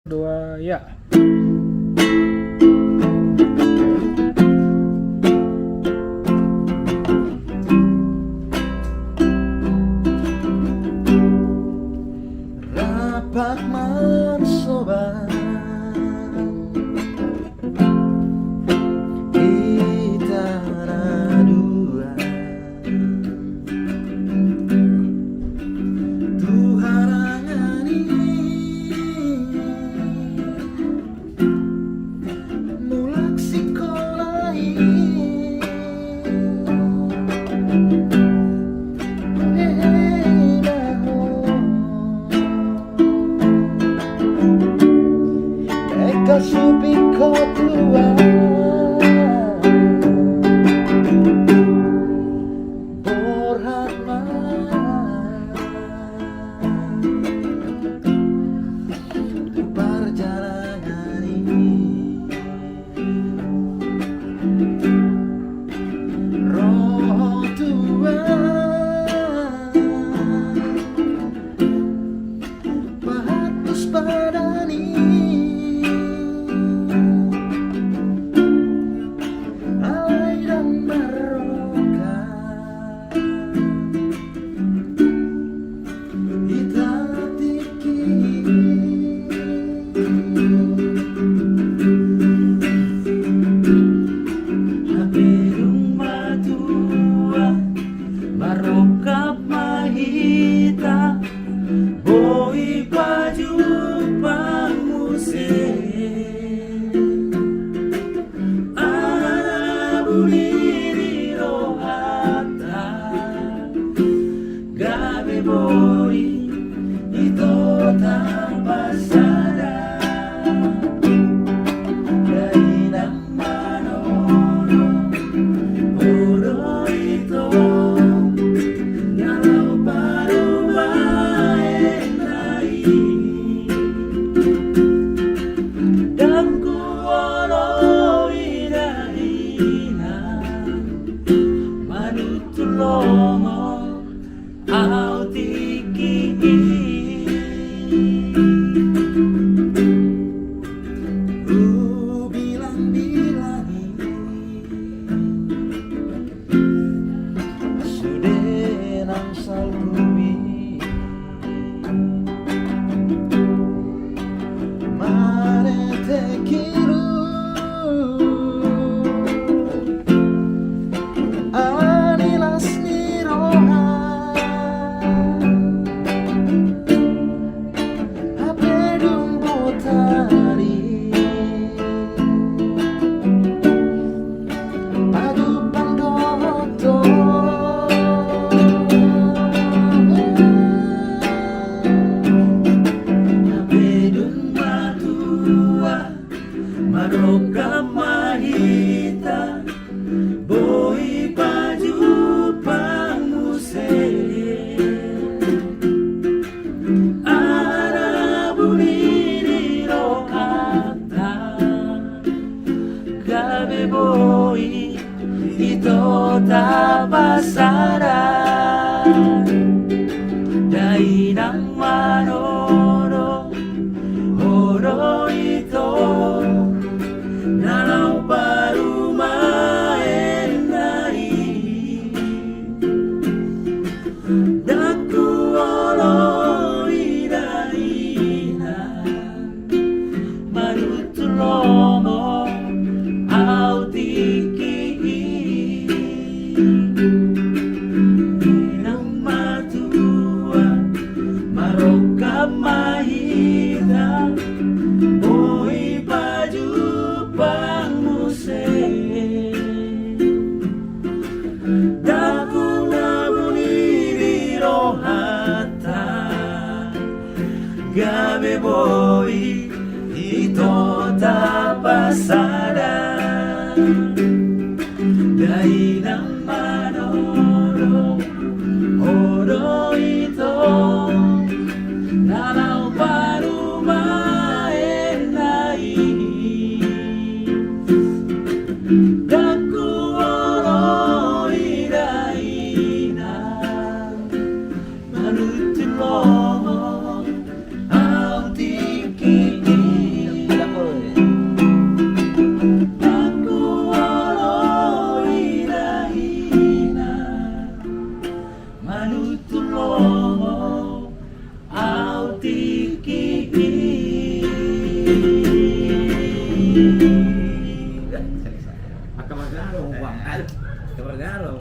Dua, ya. Rapat mensobat kita dua, Tuhan ini mulak sekolah supi kau tua berhatma perjalanan ini roh tua pahatus padani marokap mahita boi baju panguse arabuliri rohata gabe boi ito tapasada dari namanono oro ito Lomo au tiki bilang-bilangi sudah nang salui mare tekiru marokap mahita boi baju panguse arabuliri rohata gabe boi ito tapasara dai nang manoro oro ito nalau baru main nari daku olo idaina baru tulomo au tiki Berpengaruh, Bang. Berpengaruh.